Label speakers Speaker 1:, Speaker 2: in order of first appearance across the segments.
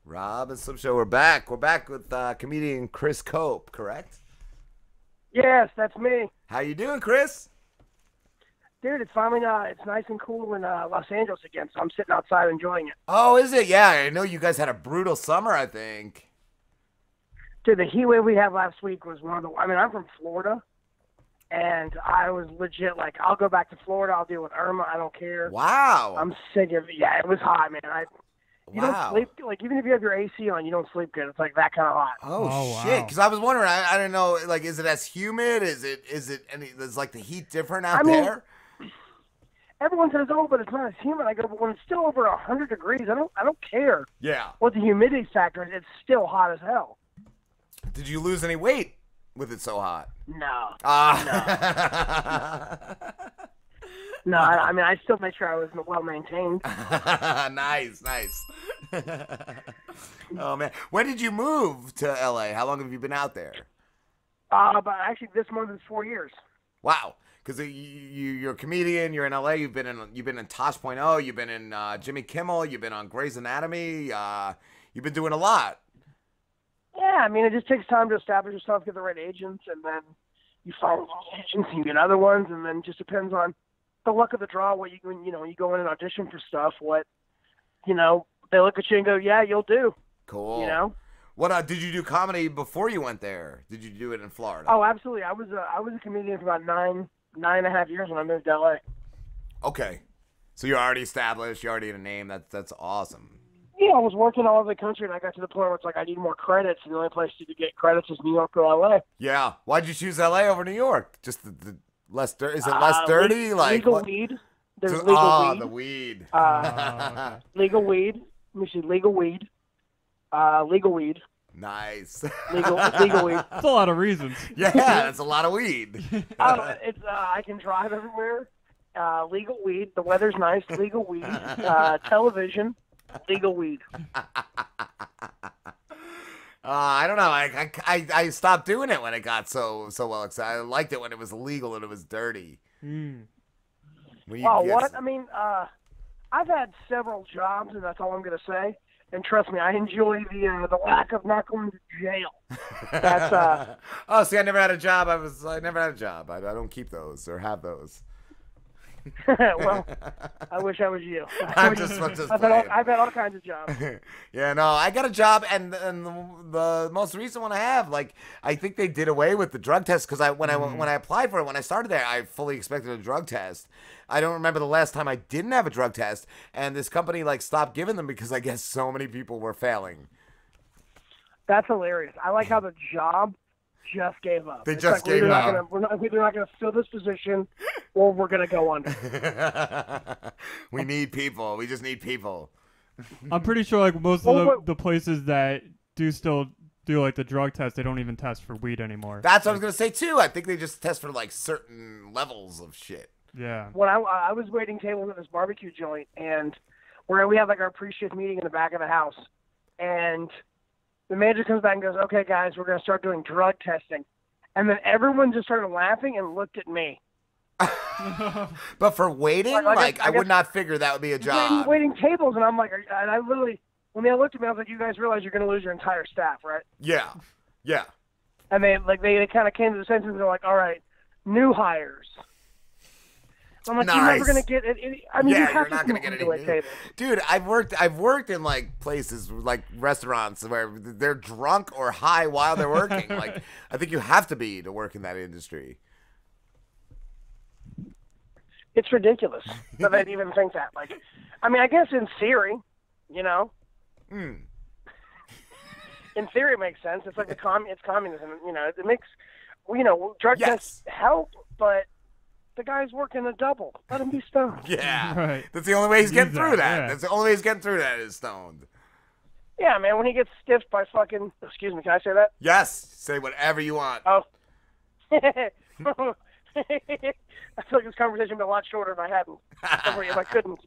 Speaker 1: Rob and Slim Show. We're back. We're back with comedian Chris Cope, correct?
Speaker 2: Yes, that's me.
Speaker 1: How you doing, Chris?
Speaker 2: Dude, it's finally it's nice and cool in Los Angeles again, so I'm sitting outside enjoying it.
Speaker 1: Oh, is it? Yeah, I know you guys had a brutal summer, I think.
Speaker 2: Dude, the heat wave we had last week was one of the... I mean, I'm from Florida, and I was legit like, I'll go back to Florida, I'll deal with Irma, I don't care.
Speaker 1: Wow.
Speaker 2: I'm sick of it. Yeah, it was hot, man. You don't sleep, like, even if you have your AC on, you don't sleep good. It's like that kind of hot.
Speaker 1: Oh shit! Because I was wondering, I don't know, like, is it as humid? Is it like the heat different out there?
Speaker 2: Everyone says, "Oh, but it's not as humid." I go, "But when it's still over 100 degrees, I don't care."
Speaker 1: Yeah.
Speaker 2: What the humidity factor is, it's still hot as hell.
Speaker 1: Did you lose any weight with it so hot?
Speaker 2: No.
Speaker 1: No.
Speaker 2: No, I mean, I still make sure I was well maintained.
Speaker 1: Nice. Oh man, when did you move to LA? How long have you been out there?
Speaker 2: But actually, this month is 4 years.
Speaker 1: Wow, because you're a comedian. You're in LA. You've been in Tosh.0. You've been in Jimmy Kimmel. You've been on Grey's Anatomy. You've been doing a lot.
Speaker 2: Yeah, I mean, it just takes time to establish yourself, get the right agents, and then you find agents, you get other ones, and then it just depends on the luck of the draw. What you go in and audition for stuff. What they look at you and go, "Yeah, you'll do."
Speaker 1: Cool.
Speaker 2: You know.
Speaker 1: What did you do comedy before you went there? Did you do it in Florida?
Speaker 2: Oh, absolutely. I was a comedian for about nine and a half years when I moved to LA.
Speaker 1: Okay, so you're already established. You already had a name. That's awesome.
Speaker 2: Yeah, I was working all over the country, and I got to the point where it's like I need more credits, and the only place to get credits is New York or LA.
Speaker 1: Yeah. Why'd you choose LA over New York? Just the less dirty? Is it less dirty?
Speaker 2: Legal weed. There's legal weed.
Speaker 1: The weed.
Speaker 2: Legal weed. Let me see. Legal weed. Legal weed.
Speaker 1: Nice.
Speaker 2: Legal weed.
Speaker 3: That's a lot of reasons.
Speaker 1: Yeah, that's a lot of weed.
Speaker 2: I can drive everywhere. Legal weed. The weather's nice. Legal weed. Television. Legal weed.
Speaker 1: I don't know. I stopped doing it when it got so well excited. I liked it when it was illegal and it was dirty.
Speaker 2: What? I mean, I've had several jobs, and that's all I'm going to say. And trust me, I enjoy the lack of not going to jail. That's
Speaker 1: Oh, see, I never had a job. I never had a job. I don't keep those or have those.
Speaker 2: Well, I wish I was you.
Speaker 1: I'm just
Speaker 2: I've had all kinds of jobs.
Speaker 1: Yeah, no, I got a job, and the most recent one I have, like, I think they did away with the drug test because when I applied for it, when I started there, I fully expected a drug test. I don't remember the last time I didn't have a drug test, and this company like stopped giving them because I guess so many people were failing.
Speaker 2: That's hilarious. I like how the job just gave up.
Speaker 1: They just gave up.
Speaker 2: We're either not going to fill this position, or we're going to go under.
Speaker 1: We need people. We just need people.
Speaker 3: I'm pretty sure like most of the places that do still do like the drug test, they don't even test for weed anymore.
Speaker 1: That's what I was going to say too. I think they just test for like certain levels of shit.
Speaker 3: Yeah.
Speaker 2: When I was waiting tables at this barbecue joint, and where we have like our pre-shift meeting in the back of the house, and the manager comes back and goes, "Okay, guys, we're going to start doing drug testing." And then everyone just started laughing and looked at me.
Speaker 1: But for waiting, I would not figure that would be a job.
Speaker 2: Waiting tables, and I'm like, and I literally, when they looked at me, I was like, "You guys realize you're going to lose your entire staff, right?"
Speaker 1: Yeah.
Speaker 2: And they kind of came to the sense, and they're like, "All right, new hires." I'm like,
Speaker 1: nice.
Speaker 2: You're never gonna get it. I mean,
Speaker 1: yeah, you're not gonna get any. Dude, I've worked in like places like restaurants where they're drunk or high while they're working. Like, I think you have to be to work in that industry.
Speaker 2: It's ridiculous that they'd even think that. Like, I mean, I guess in theory, you know. In theory, it makes sense. It's like it's communism. You know, it makes, drug tests help, but the guy's working a double. Let him be stoned.
Speaker 1: Yeah,
Speaker 3: right.
Speaker 1: That's the only way he's getting through that.
Speaker 3: Yeah.
Speaker 1: That's the only way he's getting through that is stoned.
Speaker 2: Yeah, man. When he gets stiffed by fucking, excuse me, can I say that?
Speaker 1: Yes, say whatever you want.
Speaker 2: Oh. I feel like this conversation would be a lot shorter if I hadn't. If I couldn't.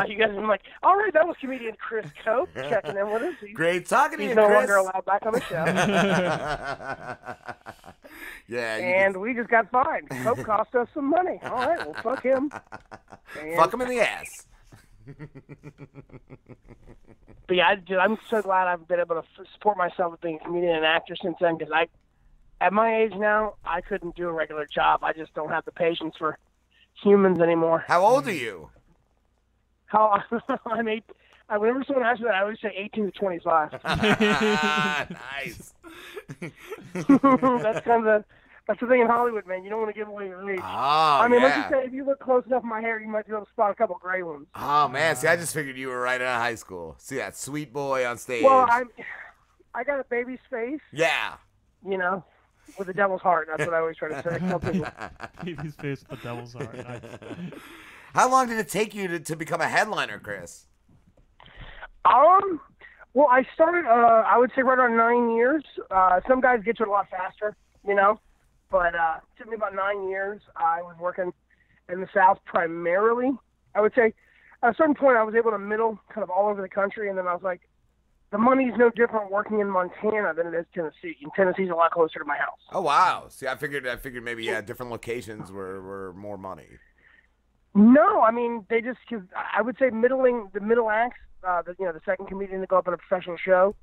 Speaker 2: You guys have been like, all right, that was comedian Chris Cope checking in with us.
Speaker 1: Great talking to you,
Speaker 2: He's no
Speaker 1: Chris.
Speaker 2: longer allowed back on the show.
Speaker 1: Yeah.
Speaker 2: And we just got fined. Cope cost us some money. All right, well, fuck him.
Speaker 1: Fuck him in the ass.
Speaker 2: But yeah, dude, I'm so glad I've been able to support myself with being a comedian and actor since then. Because at my age now, I couldn't do a regular job. I just don't have the patience for humans anymore.
Speaker 1: How old are you?
Speaker 2: I'm 8. Whenever someone asks me that, I always say 18 to 25.
Speaker 1: Nice.
Speaker 2: That's the thing in Hollywood, man. You don't want to give away your age.
Speaker 1: Oh,
Speaker 2: I mean,
Speaker 1: yeah.
Speaker 2: let's just say if you look close enough in my hair, you might be able to spot a couple gray ones.
Speaker 1: Oh, man. See, I just figured you were right out of high school. See that sweet boy on stage.
Speaker 2: Well, I got a baby's face.
Speaker 1: Yeah.
Speaker 2: You know, with a devil's heart. That's what I always try to say. Tell people.
Speaker 3: Baby's face with a devil's heart. Nice.
Speaker 1: How long did it take you to become a headliner, Chris?
Speaker 2: Well, I started, I would say right around 9 years. Some guys get to it a lot faster, you know, but it took me about 9 years. I was working in the South primarily. I would say at a certain point I was able to middle kind of all over the country, and then I was like, the money's no different working in Montana than it is Tennessee. And Tennessee's a lot closer to my house.
Speaker 1: Oh, wow. See, I figured maybe, different locations were more money.
Speaker 2: No, I mean, they just, cause I would say the middle acts, the second comedian to go up on a professional show,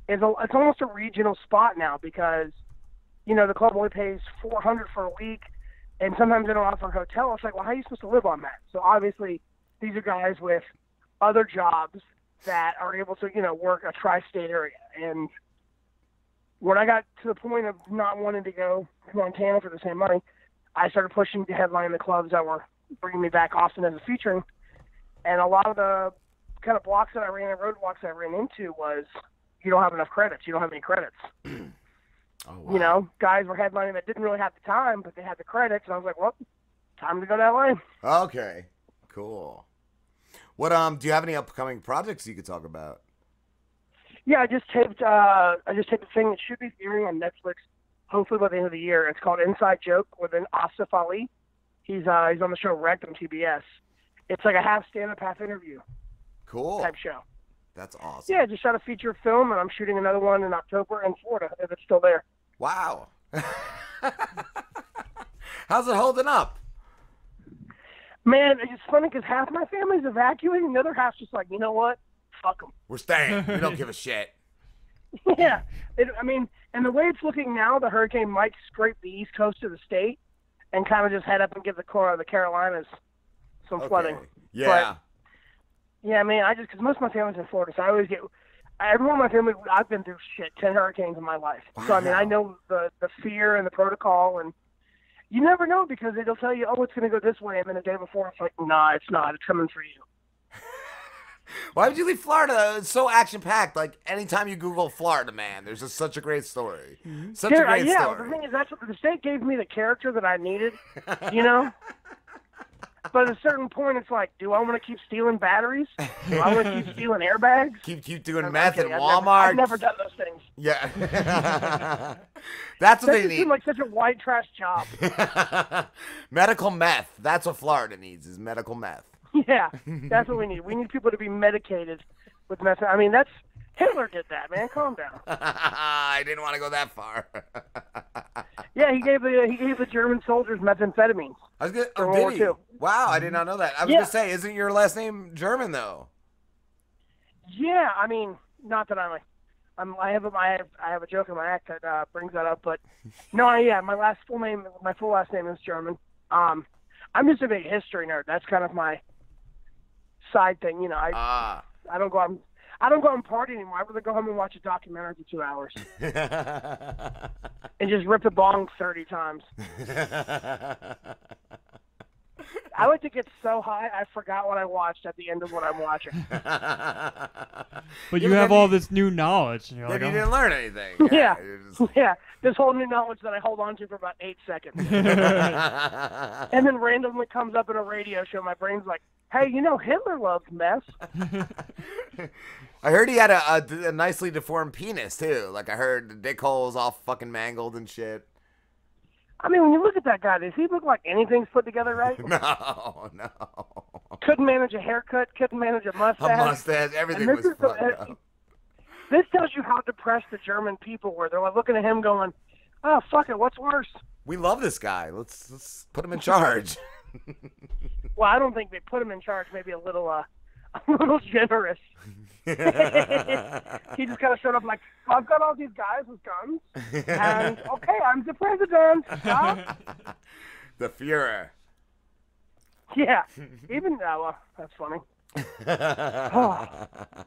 Speaker 2: it's almost a regional spot now because, you know, the club only pays $400 for a week, and sometimes they don't offer a hotel. It's like, well, how are you supposed to live on that? So obviously, these are guys with other jobs that are able to, you know, work a tri-state area. And when I got to the point of not wanting to go to Montana for the same money, I started pushing to headline the clubs that were bringing me back often as a featuring. And a lot of the kind of blocks that I ran, roadblocks I ran into was, you don't have enough credits. You don't have any credits.
Speaker 1: Oh, wow.
Speaker 2: You know, guys were headlining that didn't really have the time, but they had the credits. And I was like, well, time to go to LA.
Speaker 1: Okay, cool. What do you have any upcoming projects you could talk about?
Speaker 2: Yeah, I just taped a thing that should be airing on Netflix, hopefully by the end of the year. It's called Inside Joke with an Asif Ali. He's on the show Wrecked on TBS. It's like a half stand-up, half interview.
Speaker 1: Cool.
Speaker 2: Type show.
Speaker 1: That's awesome.
Speaker 2: Yeah, just shot a feature film, and I'm shooting another one in October in Florida, if it's still there.
Speaker 1: Wow. How's it holding up?
Speaker 2: Man, it's funny because half my family's evacuating, and the other half's just like, you know what? Fuck them.
Speaker 1: We're staying. We don't give a shit.
Speaker 2: Yeah. And the way it's looking now, the hurricane might scrape the east coast of the state and kind of just head up and give the Carolinas some flooding.
Speaker 1: Yeah.
Speaker 2: But, yeah, I mean, because most of my family's in Florida, so I always get, everyone in my family, I've been through 10 hurricanes in my life.
Speaker 1: Wow.
Speaker 2: So, I mean, I know the fear and the protocol, and you never know because they'll tell you, oh, it's going to go this way, and then the day before, it's like, nah, it's not. It's coming for you.
Speaker 1: Why would you leave Florida? It's so action-packed. Like, anytime you Google Florida, man, there's just such a great story. Such a great story.
Speaker 2: The thing is, that's what the state gave me the character that I needed, you know? But at a certain point, it's like, do I want to keep stealing batteries? Do I want to keep stealing airbags?
Speaker 1: Keep doing meth at Walmart?
Speaker 2: I've never done those things.
Speaker 1: Yeah. That's what they need.
Speaker 2: Seems like such a white trash job.
Speaker 1: Medical meth. That's what Florida needs, is medical meth.
Speaker 2: Yeah, that's what we need. We need people to be medicated with meth. I mean, Hitler did that, man. Calm down.
Speaker 1: I didn't want to go that far.
Speaker 2: Yeah, he gave the German soldiers methamphetamines.
Speaker 1: Did he?
Speaker 2: World War II.
Speaker 1: Wow, I did not know that. I was gonna say, isn't your last name German though?
Speaker 2: Yeah, I mean, not that I have a joke in my act that brings that up, but no, my full last name is German. I'm just a big history nerd. That's kind of my side thing, you know. I don't go out and party anymore. I'd rather go home and watch a documentary for 2 hours and just rip the bong 30 times. I like to get so high I forgot what I watched at the end of what I'm watching.
Speaker 3: But you have all this new knowledge. And you're like,
Speaker 1: you didn't learn anything.
Speaker 2: Yeah. Yeah. This whole new knowledge that I hold on to for about 8 seconds. And then randomly comes up in a radio show. My brain's like, hey, you know, Hitler loved meth.
Speaker 1: I heard he had a nicely deformed penis, too. Like, I heard the dick hole was all fucking mangled and shit.
Speaker 2: I mean, when you look at that guy, does he look like anything's put together right?
Speaker 1: No.
Speaker 2: Couldn't manage a haircut, couldn't manage a mustache.
Speaker 1: Everything was fucked up.
Speaker 2: This tells you how depressed the German people were. They're like looking at him going, oh, fuck it, what's worse?
Speaker 1: We love this guy. Let's put him in charge.
Speaker 2: Well, I don't think they put him in charge. Maybe a little I'm a little generous. He just kind of showed up like, I've got all these guys with guns, and okay, I'm the president. Yeah?
Speaker 1: The Führer.
Speaker 2: Yeah. Even well, that's funny. Oh,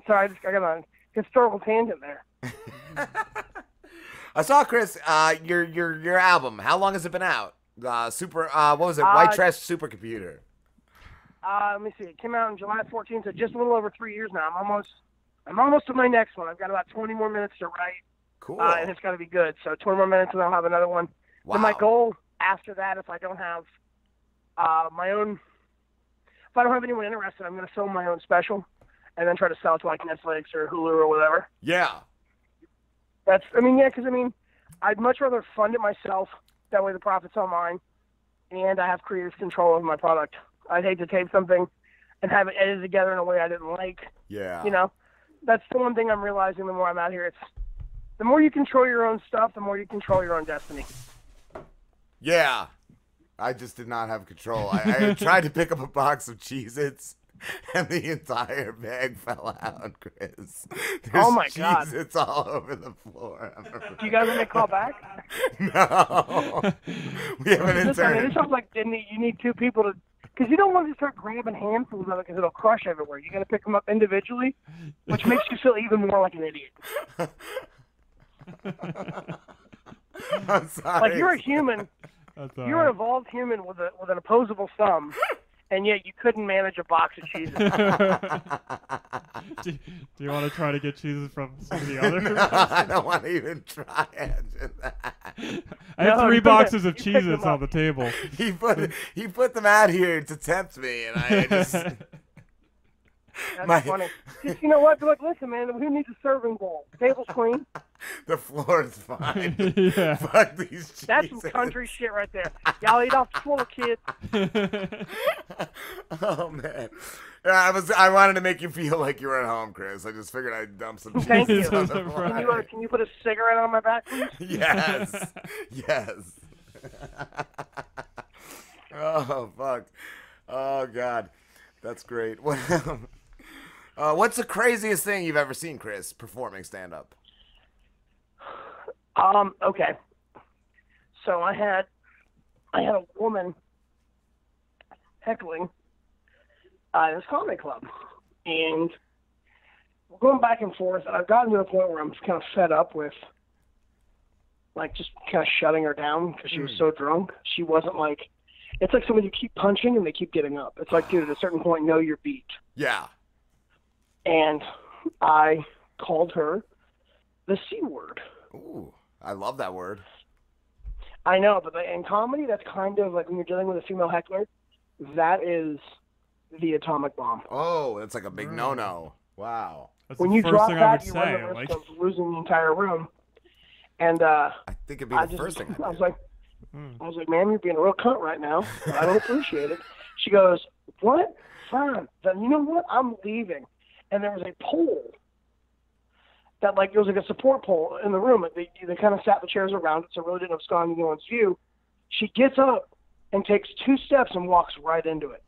Speaker 2: sorry, I got a historical tangent there.
Speaker 1: I saw, Chris, your album. How long has it been out? What was it? White Trash Supercomputer.
Speaker 2: Let me see. It came out on July 14th, so just a little over 3 years now. I'm almost to my next one. I've got about 20 more minutes to write.
Speaker 1: Cool.
Speaker 2: And it's got to be good. So 20 more minutes, and I'll have another one.
Speaker 1: Wow.
Speaker 2: Then my goal after that, if I don't have my own, if I don't have anyone interested, I'm going to film my own special, and then try to sell it to like Netflix or Hulu or whatever.
Speaker 1: Yeah.
Speaker 2: Because I'd much rather fund it myself. That way the profit's all mine, and I have creative control over my product. I'd hate to tape something and have it edited together in a way I didn't like.
Speaker 1: Yeah.
Speaker 2: You know, that's the one thing I'm realizing the more I'm out here. It's the more you control your own stuff, the more you control your own destiny.
Speaker 1: Yeah. I just did not have control. I tried to pick up a box of Cheez-Its, and the entire bag fell out, Chris. There's
Speaker 2: Oh, my God.
Speaker 1: Cheez-Its all over the floor.
Speaker 2: Do you guys want me to call back?
Speaker 1: No. We have an intern.
Speaker 2: It sounds like you need two people to, because you don't want to start grabbing handfuls of it because it'll crush everywhere. You got to pick them up individually, which makes you feel even more like an idiot.
Speaker 1: I'm sorry.
Speaker 2: Like you're a human. You're an evolved human with an opposable thumb, and yet you couldn't manage a box of cheeses.
Speaker 3: do you want to try to get cheeses from some of the other?
Speaker 1: No, I don't want to even try answering that.
Speaker 3: I have 3 boxes of cheeses on the table.
Speaker 1: He put them out here to tempt me, and I just.
Speaker 2: That's funny. Just, you know what? Be like, listen, man, who needs a serving bowl? The table's clean.
Speaker 1: The floor is fine.
Speaker 3: Yeah.
Speaker 1: Fuck these cheeses.
Speaker 2: That's some country shit right there. Y'all eat off the floor, kid.
Speaker 1: Oh man, yeah, I wanted to make you feel like you were at home, Chris. I just figured I'd dump some cheese.
Speaker 2: Thank you.
Speaker 1: On the floor.
Speaker 2: Can you put a cigarette on my back, please?
Speaker 1: Yes. Yes. Oh fuck. Oh god, that's great. What's the craziest thing you've ever seen, Chris, performing stand-up?
Speaker 2: Okay. So I had a woman heckling in this comedy club, and we're going back and forth, and I've gotten to the point where I'm kind of fed up with, like, just kind of shutting her down because she was so drunk. She wasn't like, it's like someone you keep punching and they keep getting up. It's like, dude, at a certain point, know your beat.
Speaker 1: Yeah.
Speaker 2: And I called her the C word.
Speaker 1: Ooh, I love that word.
Speaker 2: I know, but in comedy, that's kind of like when you're dealing with a female heckler, that is the atomic bomb.
Speaker 1: Oh, that's like a big no-no. Wow.
Speaker 3: That's
Speaker 2: when
Speaker 3: the
Speaker 2: you
Speaker 3: first
Speaker 2: drop
Speaker 3: thing
Speaker 2: that,
Speaker 3: I would
Speaker 2: you
Speaker 3: say.
Speaker 2: run the risk of losing the entire room. And
Speaker 1: I think it'd be the first thing
Speaker 2: I was like, ma'am, you're being a real cunt right now. I don't appreciate it. She goes, what? Fine. Then you know what? I'm leaving. And there was a pole that, like, it was like a support pole in the room. They kind of sat the chairs around it, so it really didn't obscure anyone's view. She gets up and takes 2 steps and walks right into it.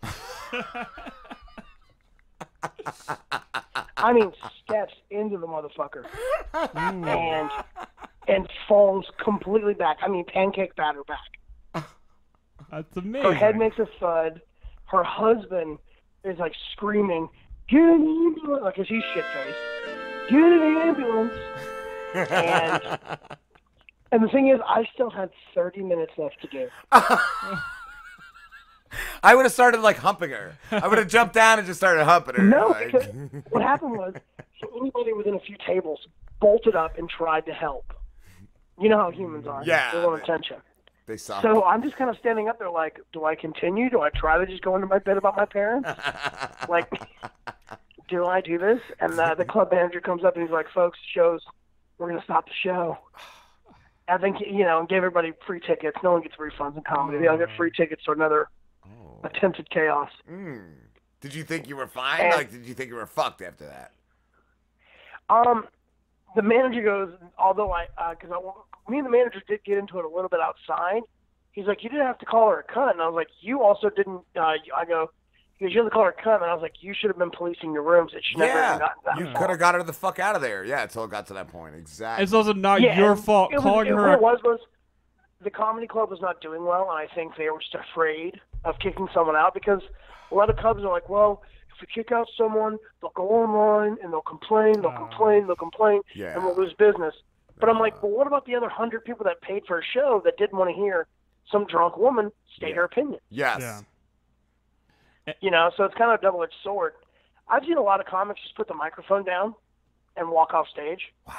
Speaker 2: I mean, steps into the motherfucker. And falls completely back. I mean, pancake batter back.
Speaker 3: That's amazing.
Speaker 2: Her head makes a thud. Her husband is, like, screaming, get in the ambulance, like, because he's shit-faced. Get in the ambulance. And the thing is, I still had 30 minutes left to do.
Speaker 1: I would have started, like, humping her. I would have jumped down and just started humping her.
Speaker 2: No,
Speaker 1: like...
Speaker 2: because what happened was, so anybody within a few tables bolted up and tried to help. You know how humans are.
Speaker 1: Yeah.
Speaker 2: They want attention.
Speaker 1: They suck.
Speaker 2: So I'm just kind of standing up there like, do I continue? Do I try to just go into my bed about my parents? Like, do I do this? And the club manager comes up and he's like, folks, we're going to stop the show. I think, and gave everybody free tickets. No one gets refunds in comedy. They all get free tickets to another attempted chaos.
Speaker 1: Did you think you were fine? Like, did you think you were fucked after that?
Speaker 2: The manager goes, although me and the manager did get into it a little bit outside. He's like, you didn't have to call her a cunt. And I was like, you also didn't, I go, He goes, "You're the color cunt," and I was like, "You should have been policing your rooms. It should never have gotten that
Speaker 1: you
Speaker 2: far."
Speaker 1: could have got her the fuck out of there. Yeah, until it got to that point. Exactly.
Speaker 3: It's also not your fault calling her.
Speaker 2: What it was the comedy club was not doing well, and I think they were just afraid of kicking someone out because a lot of clubs are like, well, if we kick out someone, they'll go online and they'll complain,
Speaker 1: Yeah.
Speaker 2: and we'll lose business. But I'm like, well, what about the other 100 people that paid for a show that didn't want to hear some drunk woman state her opinion?
Speaker 1: Yes.
Speaker 3: Yeah.
Speaker 2: You know, so it's kind of a double-edged sword. I've seen a lot of comics just put the microphone down and walk off stage.
Speaker 1: Wow.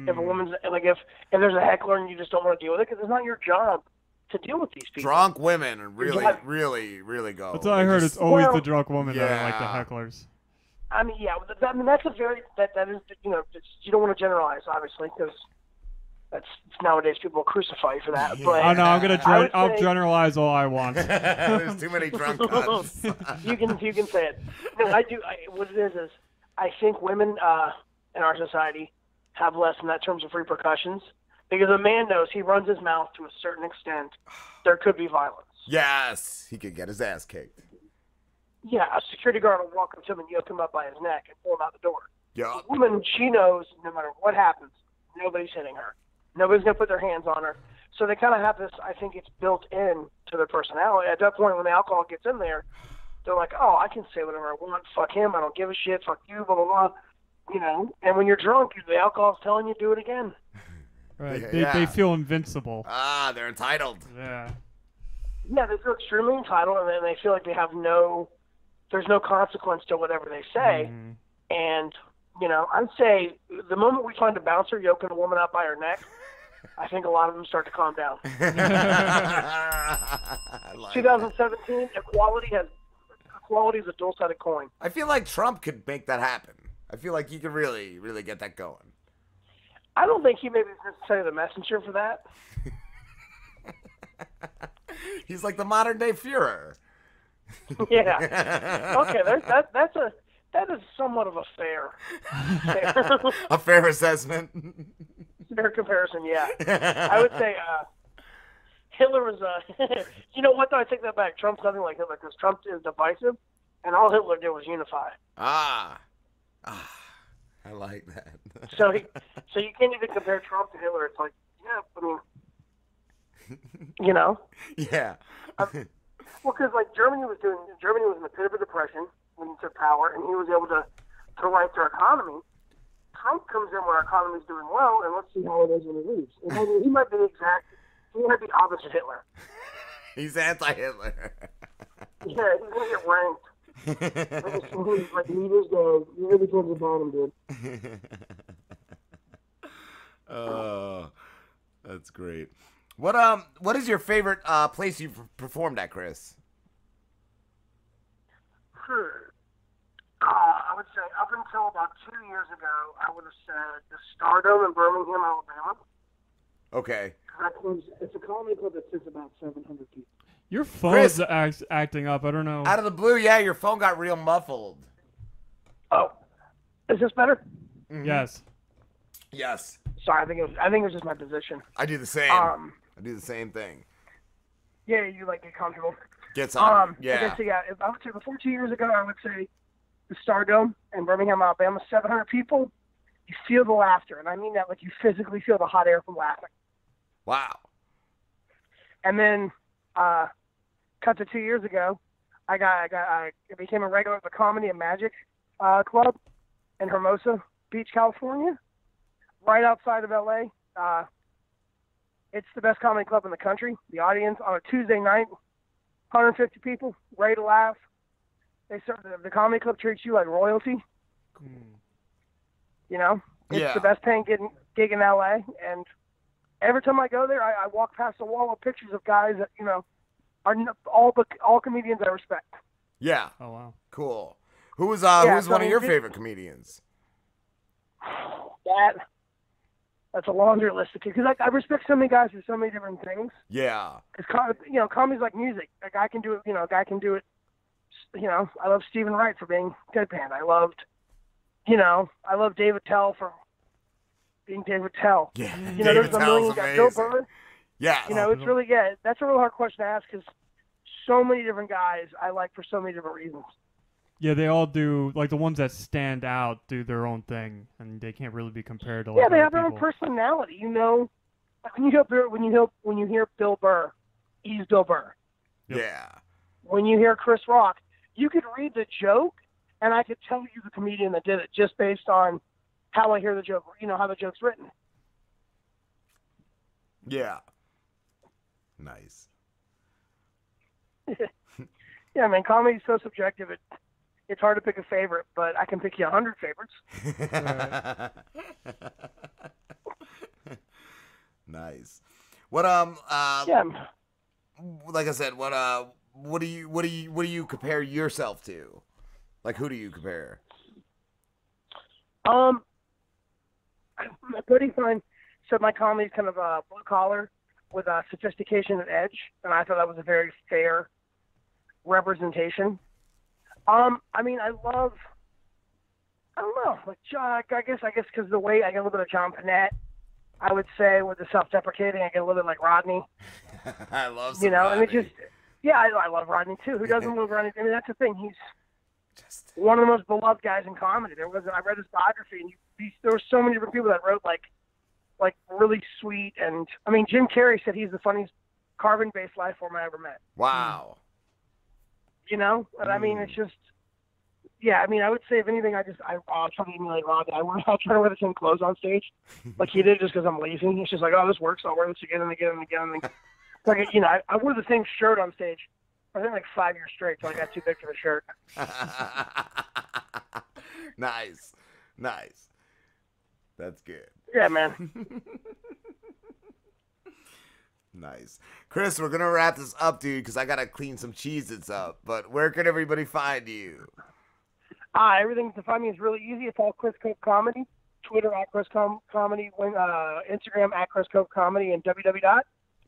Speaker 2: If a woman's like, if there's a heckler and you just don't want to deal with it, because it's not your job to deal with these people.
Speaker 1: Drunk women really go.
Speaker 3: That's what I heard. It's always the drunk woman that are like the hecklers.
Speaker 2: I mean, yeah. That's a very that is you know you don't want to generalize obviously because that's nowadays people will crucify you for that. But
Speaker 3: oh no, I'll generalize all I want.
Speaker 1: There's too many drunk cunts.
Speaker 2: you can say it. No, I do. What it is I think women in our society have less in that terms of repercussions because a man knows he runs his mouth to a certain extent. There could be violence.
Speaker 1: Yes, he could get his ass kicked.
Speaker 2: Yeah, a security guard will walk up to him and yoke him up by his neck and pull him out the door.
Speaker 1: Yeah.
Speaker 2: A woman, she knows no matter what happens, nobody's hitting her. Nobody's going to put their hands on her. So they kind of have this, I think it's built in to their personality. At that point, when the alcohol gets in there, they're like, oh, I can say whatever I want. Fuck him. I don't give a shit. Fuck you, blah, blah, blah. You know? And when you're drunk, the alcohol's telling you do it again.
Speaker 3: Right. They feel invincible.
Speaker 1: Ah, they're entitled.
Speaker 3: Yeah.
Speaker 2: Yeah, they feel extremely entitled, and then they feel like they have there's no consequence to whatever they say.
Speaker 3: Mm-hmm.
Speaker 2: And, you know, I'd say the moment we find a bouncer yoking a woman up by her neck, I think a lot of them start to calm down. 2017, equality is a dual-sided coin.
Speaker 1: I feel like Trump could make that happen. I feel like he could really, really get that going.
Speaker 2: I don't think he may be necessarily the messenger for that.
Speaker 1: He's like the modern-day Führer.
Speaker 2: Yeah. Okay, that is somewhat of a fair
Speaker 1: a fair assessment.
Speaker 2: fair comparison, yeah. I would say Hitler was you know what though, I take that back. Trump's nothing like Hitler because Trump is divisive and all Hitler did was unify.
Speaker 1: I like that.
Speaker 2: so you can't even compare Trump to Hitler. It's like, yeah, I mean, you know?
Speaker 1: Yeah.
Speaker 2: Well, because like Germany was in a pit of a depression when he took power, and he was able to right their economy. Trump comes in when our economy's doing well, and let's see how it is when he leaves. And he might be opposite Hitler.
Speaker 1: He's anti-Hitler.
Speaker 2: Yeah, he's gonna get ranked. Like leaders go, you really towards the bottom, dude.
Speaker 1: Oh, that's great. What is your favorite place you've performed at, Chris?
Speaker 2: I would say up until about 2 years ago, I would have said the Stardome in Birmingham, Alabama.
Speaker 1: Okay.
Speaker 2: It's a comedy club that sits about 700 people.
Speaker 3: Your phone's acting up. I don't know.
Speaker 1: Out of the blue, yeah, your phone got real muffled.
Speaker 2: Oh, is this better?
Speaker 1: Mm-hmm.
Speaker 3: Yes.
Speaker 1: Yes.
Speaker 2: Sorry, I think it was just my position.
Speaker 1: I do the same. I do the same thing.
Speaker 2: Yeah, you like get comfortable.
Speaker 1: Gets on. Yeah.
Speaker 2: Okay, so yeah, I would say before 2 years ago, I would say the Stardome in Birmingham, Alabama, 700 people. You feel the laughter, and I mean that like you physically feel the hot air from laughing.
Speaker 1: Wow.
Speaker 2: And then, cut to 2 years ago, I became a regular at the Comedy and Magic Club in Hermosa Beach, California, right outside of LA. It's the best comedy club in the country. The audience on a Tuesday night, 150 people, ready to laugh. The comedy club treats you like royalty. You know, it's the best paying gig in LA, and every time I go there, I walk past a wall of pictures of guys that are all comedians I respect.
Speaker 1: Yeah.
Speaker 3: Oh wow.
Speaker 1: Cool. Who's one of your favorite comedians?
Speaker 2: That's a laundry list of people because I respect so many guys for so many different things.
Speaker 1: Yeah.
Speaker 2: Because comedy's like music. A guy can do it. A guy can do it. I love Stephen Wright for being deadpan. I loved David Tell for being David Tell.
Speaker 1: Yeah.
Speaker 2: There's a million guys. Bill Burr.
Speaker 1: Yeah.
Speaker 2: It's really that's a real hard question to ask because so many different guys I like for so many different reasons.
Speaker 3: Yeah, they all do, like the ones that stand out do their own thing, and they can't really be compared to.
Speaker 2: Yeah, they
Speaker 3: other
Speaker 2: have their own
Speaker 3: people.
Speaker 2: personality. You know, like when you hear Bill Burr, he's Bill Burr.
Speaker 3: Yep.
Speaker 1: Yeah.
Speaker 2: When you hear Chris Rock, you could read the joke, and I could tell you the comedian that did it just based on how I hear the joke. You know how the joke's written.
Speaker 1: Yeah. Nice.
Speaker 2: Yeah, man, comedy's so subjective. It's hard to pick a favorite, but I can pick you 100 favorites.
Speaker 1: Nice. What
Speaker 2: Yeah.
Speaker 1: like I said, what do you compare yourself to? Like, who do you compare?
Speaker 2: My buddy Fine said my comedy's kind of blue collar with sophistication and edge, and I thought that was a very fair representation. I mean, I don't know, like I guess because the way I get a little bit of John Panette, I would say with the self-deprecating, I get a little bit like Rodney.
Speaker 1: I love
Speaker 2: you know,
Speaker 1: Rodney.
Speaker 2: and it just, yeah, I love Rodney too. Who doesn't love Rodney? I mean, that's the thing. He's one of the most beloved guys in comedy. I read his biography, and there were so many different people that wrote like really sweet. And I mean, Jim Carrey said he's the funniest carbon-based life form I ever met.
Speaker 1: Wow.
Speaker 2: You know, and I mean, it's just, yeah. I mean, I would say if anything, I'll try to emulate Rodney. I'll try to wear the same clothes on stage, like he did, just because I'm lazy. It's just like, oh, this works. I'll wear this again and again and again. And like, you know, I wore the same shirt on stage. I think like 5 years straight till I got too big for the shirt.
Speaker 1: Nice. That's good.
Speaker 2: Yeah, man.
Speaker 1: Nice. Chris, we're going to wrap this up, dude, because I got to clean some Cheez-Its up. But where can everybody find you?
Speaker 2: Everything to find me is really easy. It's all Chris Cope Comedy. Twitter at Chris Comedy. Instagram at Chris Cope Comedy. And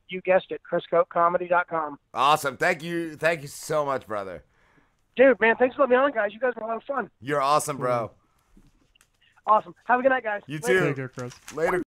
Speaker 2: you guessed it, ChrisCopeComedy.com.
Speaker 1: Awesome. Thank you so much, brother.
Speaker 2: Dude, man, thanks for letting me on, guys. You guys were a lot of fun.
Speaker 1: You're awesome, bro.
Speaker 2: Awesome. Have a good night, guys.
Speaker 1: You
Speaker 2: Later.
Speaker 1: too.
Speaker 3: Take care, Chris.
Speaker 1: Later.